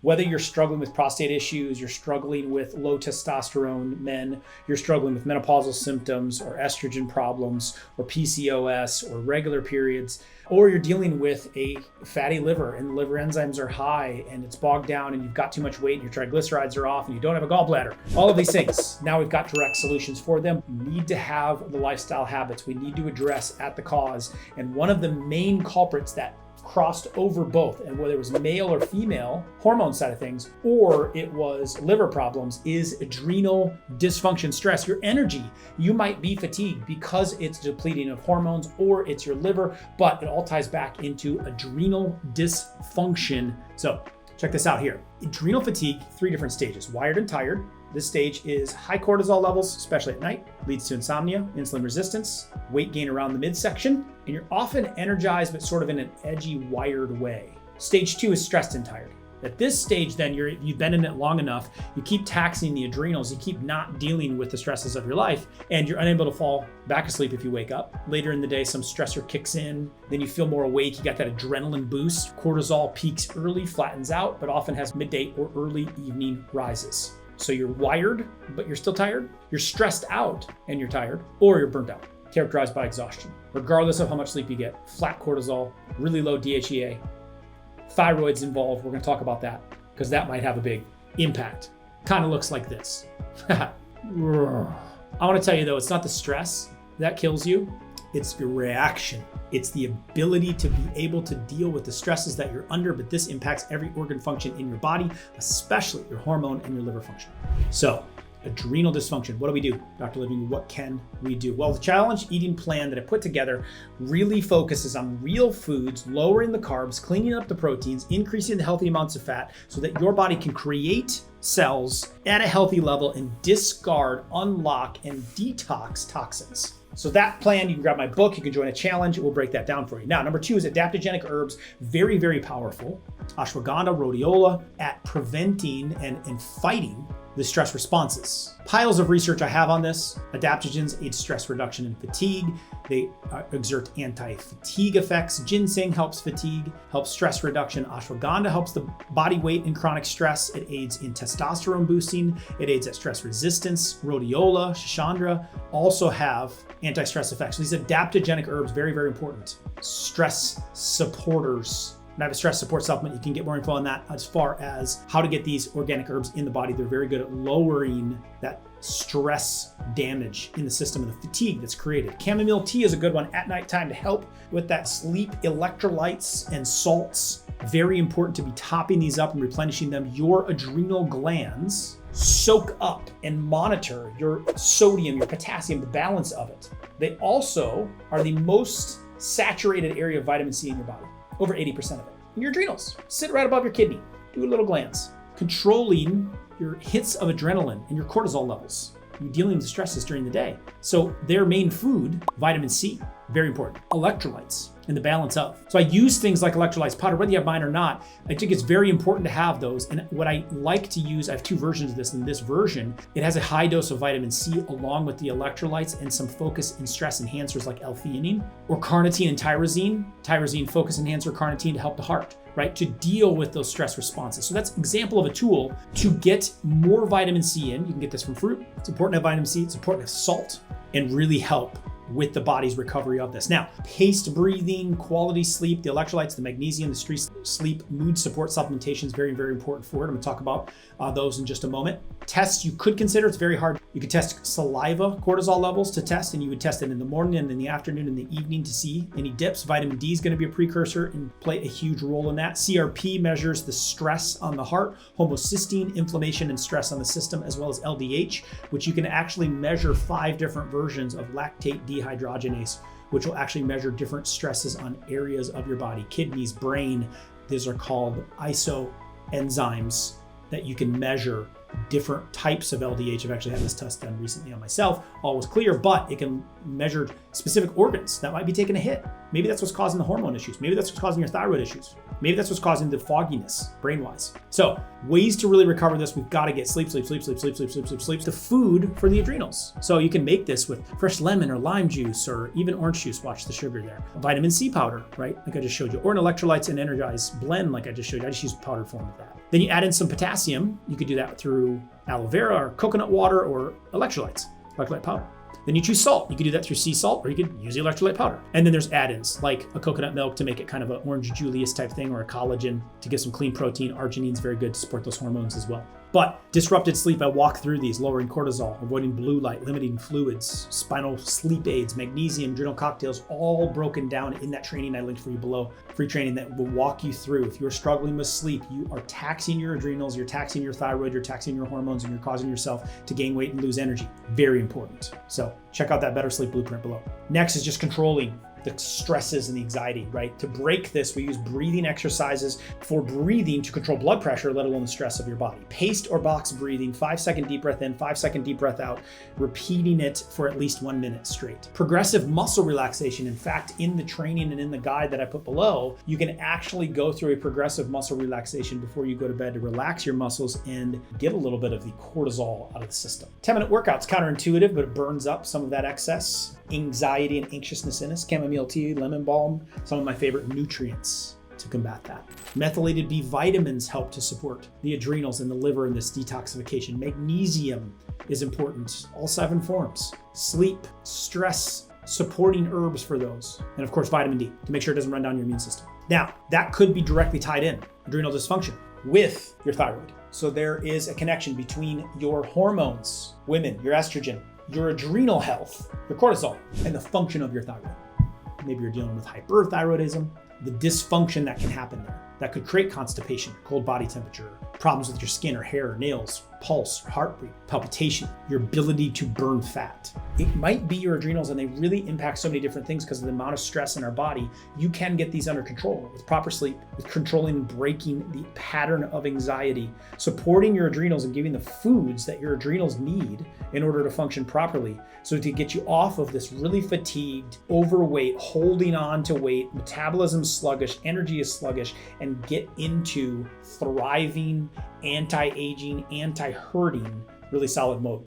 Whether you're struggling with prostate issues, you're struggling with low testosterone men, you're struggling with menopausal symptoms or estrogen problems or PCOS or regular periods, or you're dealing with a fatty liver and liver enzymes are high and it's bogged down and you've got too much weight and your triglycerides are off and you don't have a gallbladder. All of these things, now we've got direct solutions for them. We need to have the lifestyle habits we need to address at the cause. And one of the main culprits that crossed over both, and whether it was male or female hormone side of things, or it was liver problems, is adrenal dysfunction, stress. Your energy, you might be fatigued because it's depleting of hormones or it's your liver, but it all ties back into adrenal dysfunction. So check this out here. Adrenal fatigue, 3 different stages: wired and tired. This stage is high cortisol levels, especially at night, leads to insomnia, insulin resistance, weight gain around the midsection, and you're often energized, but sort of in an edgy, wired way. Stage 2 is stressed and tired. At this stage, then you've been in it long enough, you keep taxing the adrenals, you keep not dealing with the stresses of your life, and you're unable to fall back asleep if you wake up. Later in the day, some stressor kicks in, then you feel more awake, you got that adrenaline boost. Cortisol peaks early, flattens out, but often has midday or early evening rises. So you're wired, but you're still tired. You're stressed out and you're tired, or you're burnt out, characterized by exhaustion. Regardless of how much sleep you get, flat cortisol, really low DHEA, thyroid's involved. We're gonna talk about that because that might have a big impact. Kind of looks like this. I wanna tell you though, it's not the stress that kills you, it's your reaction. It's the ability to be able to deal with the stresses that you're under, but this impacts every organ function in your body, especially your hormone and your liver function. So, adrenal dysfunction, what do we do? Dr. Living, what can we do? Well, the challenge eating plan that I put together really focuses on real foods, lowering the carbs, cleaning up the proteins, increasing the healthy amounts of fat so that your body can create cells at a healthy level and discard, unlock, and detox toxins. So that plan, you can grab my book, you can join a challenge, we'll break that down for you. Now, number 2 is adaptogenic herbs, very, very powerful. Ashwagandha, rhodiola, at preventing and fighting the stress responses. Piles of research I have on this. Adaptogens aid stress reduction and fatigue. They exert anti-fatigue effects. Ginseng helps fatigue, helps stress reduction. Ashwagandha helps the body weight in chronic stress. It aids in testosterone boosting. It aids at stress resistance. Rhodiola, Shishandra also have anti-stress effects. So these adaptogenic herbs, very, very important. Stress supporters. And I have a stress support supplement. You can get more info on that as far as how to get these organic herbs in the body. They're very good at lowering that stress damage in the system and the fatigue that's created. Chamomile tea is a good one at nighttime to help with that sleep. Electrolytes and salts, very important to be topping these up and replenishing them. Your adrenal glands soak up and monitor your sodium, your potassium, the balance of it. They also are the most saturated area of vitamin C in your body. Over 80% of it. And your adrenals sit right above your kidney. Do little glands. Controlling your hits of adrenaline and your cortisol levels. You're dealing with stresses during the day. So their main food, vitamin C, very important. Electrolytes and the balance of. So I use things like electrolytes powder, whether you have mine or not. I think it's very important to have those. And what I like to use, I have 2 versions of this. In this version, it has a high dose of vitamin C along with the electrolytes and some focus and stress enhancers like L-theanine or carnitine and tyrosine. Tyrosine focus enhancer, carnitine to help the heart, right? To deal with those stress responses. So that's an example of a tool to get more vitamin C in. You can get this from fruit. It's important to have vitamin C. It's important to have salt and really help with the body's recovery of this. Now, paced breathing, quality sleep, the electrolytes, the magnesium, the sleep, mood support supplementation is very, very important for it. I'm gonna talk about those in just a moment. Tests you could consider, it's very hard. You could test saliva cortisol levels to test, and you would test it in the morning and in the afternoon and the evening to see any dips. Vitamin D is gonna be a precursor and play a huge role in that. CRP measures the stress on the heart, homocysteine, inflammation and stress on the system, as well as LDH, which you can actually measure 5 different versions of lactate dehydrogenase, which will actually measure different stresses on areas of your body, kidneys, brain. These are called isoenzymes that you can measure different types of LDH. I've actually had this test done recently on myself. All was clear, but it can measure specific organs that might be taking a hit. Maybe that's what's causing the hormone issues. Maybe that's what's causing your thyroid issues. Maybe that's what's causing the fogginess brain-wise. So ways to really recover this, we've got to get sleep. The food for the adrenals. So you can make this with fresh lemon or lime juice or even orange juice. Watch the sugar there. Vitamin C powder, right? Like I just showed you. Or an electrolytes and energize blend like I just showed you. I just use powder form of that. Then you add in some potassium. You could do that through aloe vera or coconut water or electrolyte powder. Then you choose salt. You could do that through sea salt, or you could use the electrolyte powder. And then there's add-ins like a coconut milk to make it kind of an orange Julius type thing, or a collagen to give some clean protein. Arginine's very good to support those hormones as well. But disrupted sleep, I walk through these, lowering cortisol, avoiding blue light, limiting fluids, spinal sleep aids, magnesium, adrenal cocktails, all broken down in that training I linked for you below. Free training that will walk you through. If you're struggling with sleep, you are taxing your adrenals, you're taxing your thyroid, you're taxing your hormones, and you're causing yourself to gain weight and lose energy. Very important. So check out that Better Sleep Blueprint below. Next is just controlling the stresses and the anxiety, right? To break this, we use breathing exercises for breathing to control blood pressure, let alone the stress of your body. Paced or box breathing, 5-second deep breath in, 5-second deep breath out, repeating it for at least 1 minute straight. Progressive muscle relaxation. In fact, in the training and in the guide that I put below, you can actually go through a progressive muscle relaxation before you go to bed to relax your muscles and get a little bit of the cortisol out of the system. 10-minute workouts, counterintuitive, but it burns up some of that excess anxiety and anxiousness in us. Chamomile tea, lemon balm, some of my favorite nutrients to combat that. Methylated B vitamins help to support the adrenals and the liver in this detoxification. Magnesium is important, all 7 forms. Sleep, stress, supporting herbs for those. And of course, vitamin D to make sure it doesn't run down your immune system. Now, that could be directly tied in, adrenal dysfunction, with your thyroid. So there is a connection between your hormones, women, your estrogen, your adrenal health, your cortisol, and the function of your thyroid. Maybe you're dealing with hyperthyroidism, the dysfunction that can happen there. That could create constipation, cold body temperature, problems with your skin or hair or nails, pulse, heartbeat, palpitation, your ability to burn fat. It might be your adrenals, and they really impact so many different things because of the amount of stress in our body. You can get these under control with proper sleep, with controlling and breaking the pattern of anxiety, supporting your adrenals and giving the foods that your adrenals need in order to function properly. So to get you off of this really fatigued, overweight, holding on to weight, metabolism sluggish, energy is sluggish, and get into thriving, anti-aging, anti-hurting, really solid mode.